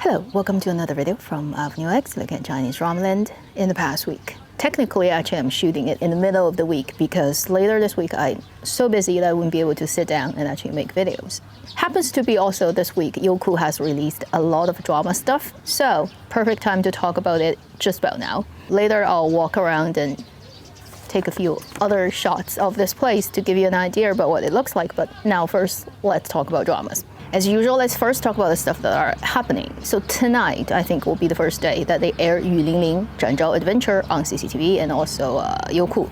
Hello, welcome to another video from Avenue X, looking at Chinese drama land in the past week. Technically, actually, I'm shooting it in the middle of the week because later this week I'm so busy that I wouldn't be able to sit down and actually make videos. Happens to be also this week, Youku has released a lot of drama stuff, so perfect time to talk about it just about now. Later, I'll walk around and take a few other shots of this place to give you an idea about what it looks like, but now first, let's talk about dramas. As usual, let's first talk about the stuff that are happening. So tonight, I think, will be the first day that they air Yu Lingling Zhanzhao Adventure on CCTV and also Youku.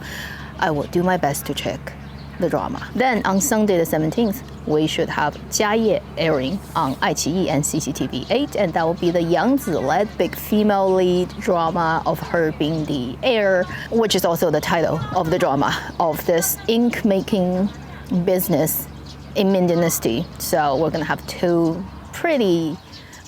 I will do my best to check the drama. Then on Sunday the 17th, we should have Jia airing on iQIYI and CCTV 8, and that will be the Yang-zi-led big female lead drama of her being the heir, which is also the title of the drama of this ink-making business in Ming Dynasty. So we're gonna have two pretty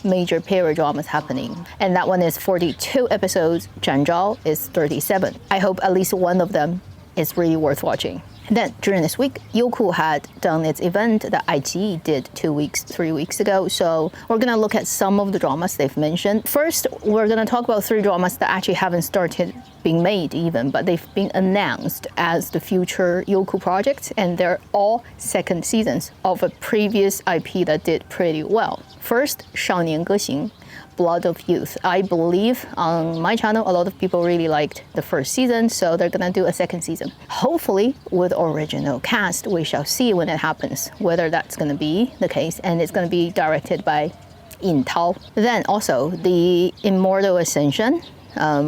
major period dramas happening. And that one is 42 episodes, Zhanzhao is 37. I hope at least one of them is really worth watching. Then during this week, Youku had done its event that iQIYI did 3 weeks ago. So we're gonna look at some of the dramas they've mentioned. First, we're gonna talk about 3 dramas that actually haven't started being made even, but they've been announced as the future Youku projects, and they're all second seasons of a previous IP that did pretty well. First, 少年歌行 Blood of Youth. I believe on my channel, a lot of people really liked the first season, so they're gonna do a second season. Hopefully with original cast, we shall see when it happens, whether that's gonna be the case, and it's gonna be directed by Immortal. Then also the Immortal Ascension,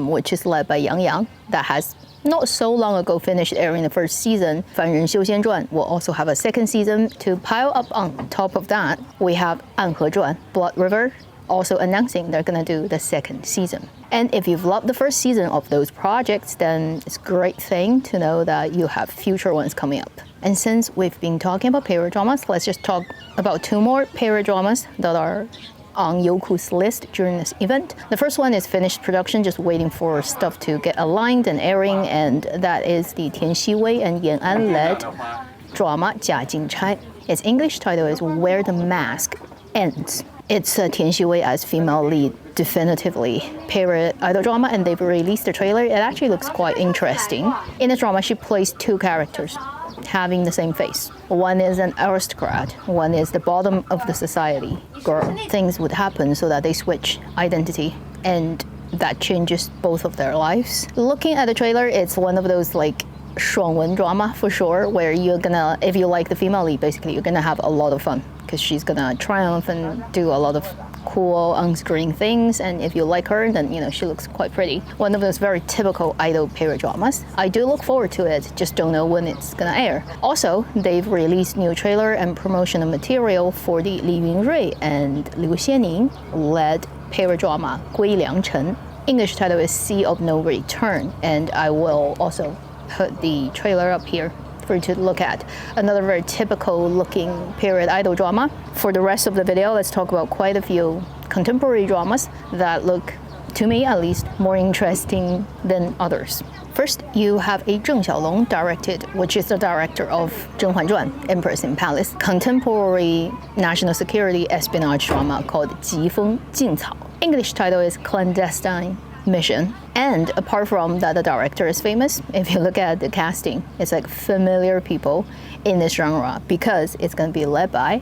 which is led by Yang, that has not so long ago finished airing the first season. 凡人修仙传 will also have a second season. To pile up on top of that, we have 暗河传 Blood River, also announcing they're gonna do the second season. And if you've loved the first season of those projects, then it's a great thing to know that you have future ones coming up. And since we've been talking about period dramas, let's just talk about 2 more period dramas that are on Youku's list during this event. The first one is finished production, just waiting for stuff to get aligned and airing, and that is the Tian Xiwei and Yan An led drama 假金钗. Its English title is Where the Mask Ends. It's Tian Xiwei as female lead, definitively period idol drama, and they've released the trailer. It actually looks quite interesting. In the drama, she plays 2 characters having the same face. One is an aristocrat, one is the bottom of the society girl. Things would happen so that they switch identity, and that changes both of their lives. Looking at the trailer, it's one of those like 爽文 drama for sure, where you're gonna, if you like the female lead, basically you're gonna have a lot of fun because she's gonna triumph and do a lot of cool on-screen things, and if you like her, then you know she looks quite pretty. One of those very typical idol period dramas. I do look forward to it, just don't know when it's gonna air. Also, they've released new trailer and promotional material for the Li Yunrui and Liu Xianing led period drama 归良辰. English title is Sea of No Return, and I will also put the trailer up here for you to look at. Another very typical looking period idol drama. For the rest of the video, let's talk about quite a few contemporary dramas that look, to me at least, more interesting than others. First, you have a Zheng Xiaolong directed, which is the director of 甄嬛传 Empress in Palace, contemporary national security espionage drama called 疾风劲草. English title is Clandestine Mission. And apart from that, the director is famous. If you look at the casting, it's like familiar people in this genre because it's going to be led by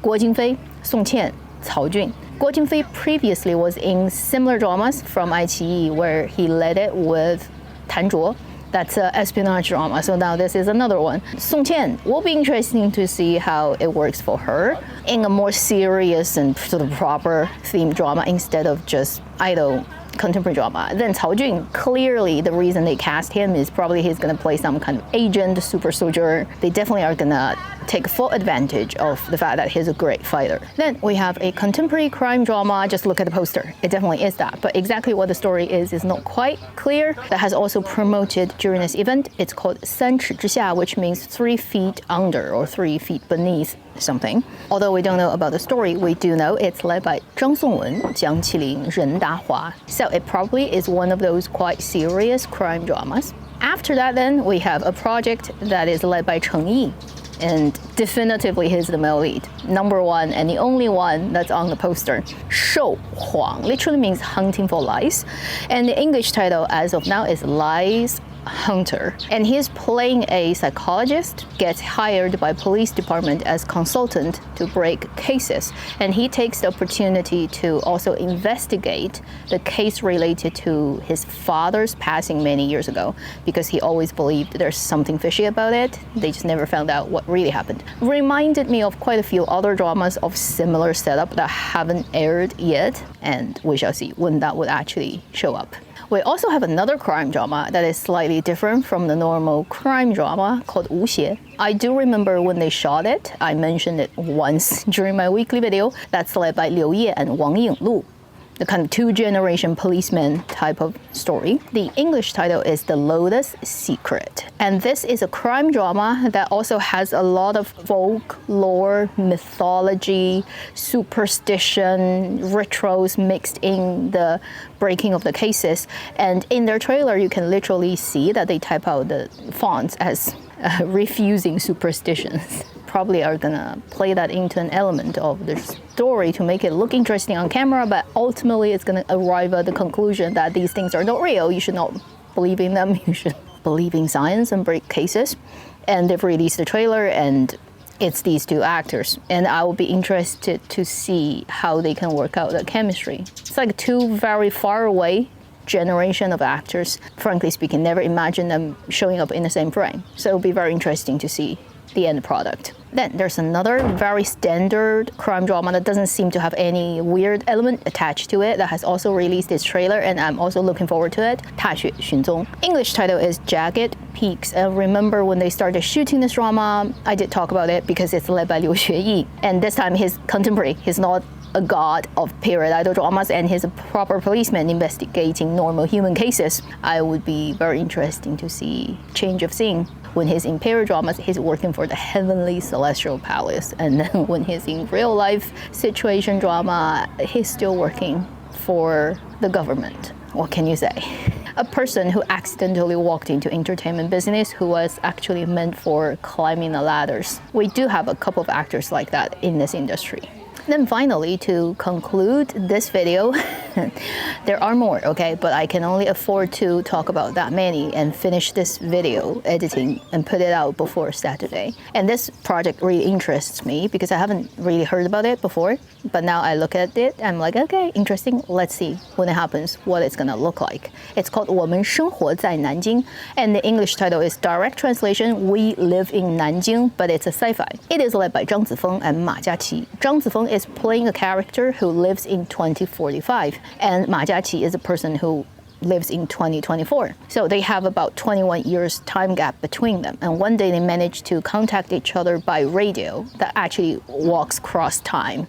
Guo Jingfei, Song Qian, Cao Jun. Guo Jingfei previously was in similar dramas from iQIYI where he led it with Tan Zhuo. That's an espionage drama, so now this is another one. Song Qian will be interesting to see how it works for her in a more serious and sort of proper theme drama instead of just idol contemporary drama. Then Cao Jun, clearly the reason they cast him is probably he's gonna play some kind of agent, super soldier. They definitely are gonna take full advantage of the fact that he's a great fighter. Then we have a contemporary crime drama. Just look at the poster. It definitely is that, but exactly what the story is not quite clear. That has also promoted during this event. It's called 三尺之下, which means 3 feet under or 3 feet beneath something. Although we don't know about the story, we do know it's led by Zhang Songwen, Jiang Qilin, Ren Dahua. So it probably is one of those quite serious crime dramas. After that, then we have a project that is led by Cheng Yi, and definitively he's the male lead. Number one and the only one that's on the poster. 受谎 literally means hunting for lies. And the English title as of now is Lies Hunter. And he's playing a psychologist, gets hired by police department as consultant to break cases. And he takes the opportunity to also investigate the case related to his father's passing many years ago, because he always believed there's something fishy about it. They just never found out what really happened. Reminded me of quite a few other dramas of similar setup that haven't aired yet, and we shall see when that would actually show up. We also have another crime drama that is slightly different from the normal crime drama called 无邪. I do remember when they shot it, I mentioned it once during my weekly video. That's led by Liu Ye and Wang Yinglu, the kind of two-generation policeman type of story. The English title is The Lotus Secret. And this is a crime drama that also has a lot of folklore, mythology, superstition, rituals mixed in the breaking of the cases. And in their trailer, you can literally see that they type out the fonts as refusing superstitions. Probably are gonna play that into an element of the story to make it look interesting on camera, but ultimately it's gonna arrive at the conclusion that these things are not real. You should not believe in them. You should believe in science and break cases. And they've released the trailer, and it's these two actors. And I will be interested to see how they can work out the chemistry. It's like two very far away generation of actors. Frankly speaking, never imagined them showing up in the same frame. So it'll be very interesting to see the end product. Then there's another very standard crime drama that doesn't seem to have any weird element attached to it that has also released its trailer, and I'm also looking forward to it. 踏雪寻踪. English title is Jagged Peaks. And remember when they started shooting this drama, I did talk about it because it's led by Liu Xueyi. And this time he's contemporary. He's not a god of period idol dramas, and he's a proper policeman investigating normal human cases. I would be very interesting to see change of scene. When he's in period dramas, he's working for the heavenly celestial palace, and then when he's in real life situation drama, he's still working for the government. What can you say? A person who accidentally walked into entertainment business who was actually meant for climbing the ladders. We do have a couple of actors like that in this industry. Then finally, to conclude this video, there are more, okay? But I can only afford to talk about that many and finish this video editing and put it out before Saturday. And this project really interests me because I haven't really heard about it before. But now I look at it, I'm like, okay, interesting. Let's see when it happens, what it's gonna look like. It's called 我们生活在南京, and the English title is direct translation, We Live in Nanjing, but it's a sci-fi. It is led by Zhang Zifeng and Ma Jiaqi. Zhang Zifeng is playing a character who lives in 2045, and Ma Jiaqi is a person who lives in 2024. So they have about 21 years time gap between them. And one day they manage to contact each other by radio that actually walks across time.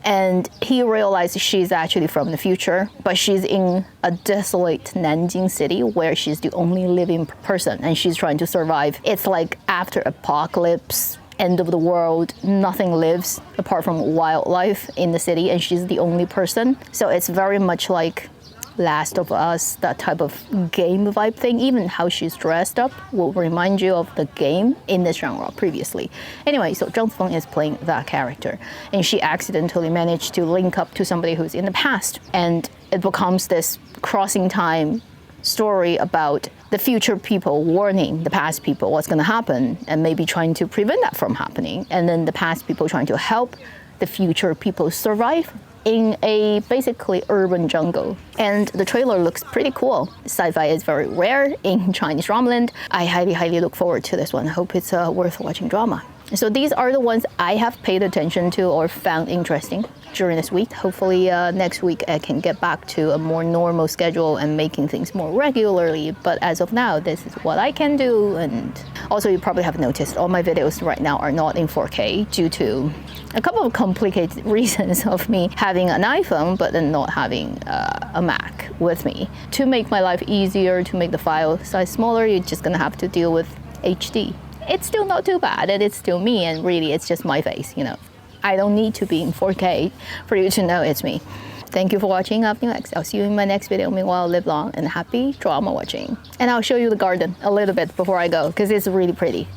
And he realizes she's actually from the future, but she's in a desolate Nanjing city where she's the only living person and she's trying to survive. It's like after apocalypse, end of the world, nothing lives apart from wildlife in the city, and she's the only person. So it's very much like Last of Us, that type of game vibe thing. Even how she's dressed up will remind you of the game in this genre previously. Anyway, so Zhang Feng is playing that character, and she accidentally managed to link up to somebody who's in the past, and it becomes this crossing time story about the future people warning the past people what's going to happen and maybe trying to prevent that from happening, and then the past people trying to help the future people survive in a basically urban jungle. And the trailer looks pretty cool. Sci-fi is very rare in Chinese dramaland. I highly look forward to this one. I hope it's a worth watching drama. So these are the ones I have paid attention to or found interesting during this week. Hopefully next week I can get back to a more normal schedule and making things more regularly. But as of now, this is what I can do. And also you probably have noticed all my videos right now are not in 4K due to a couple of complicated reasons of me having an iPhone but then not having a Mac with me. To make my life easier, to make the file size smaller, you're just gonna have to deal with HD. It's still not too bad, and it's still me, and really it's just my face, you know. I don't need to be in 4K for you to know it's me. Thank you for watching Avenue X. I'll see you in my next video. Meanwhile, live long and happy drama watching. And I'll show you the garden a little bit before I go, because it's really pretty.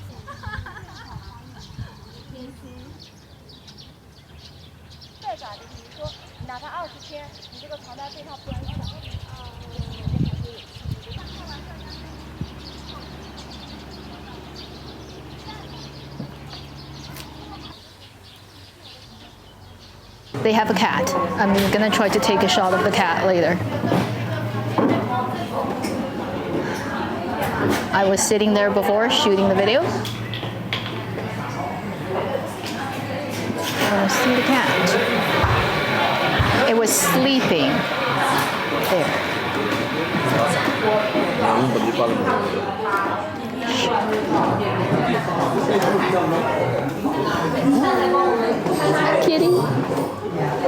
They have a cat. I'm gonna try to take a shot of the cat later. I was sitting there before shooting the video. I want to see the cat. It was sleeping there. Kitty.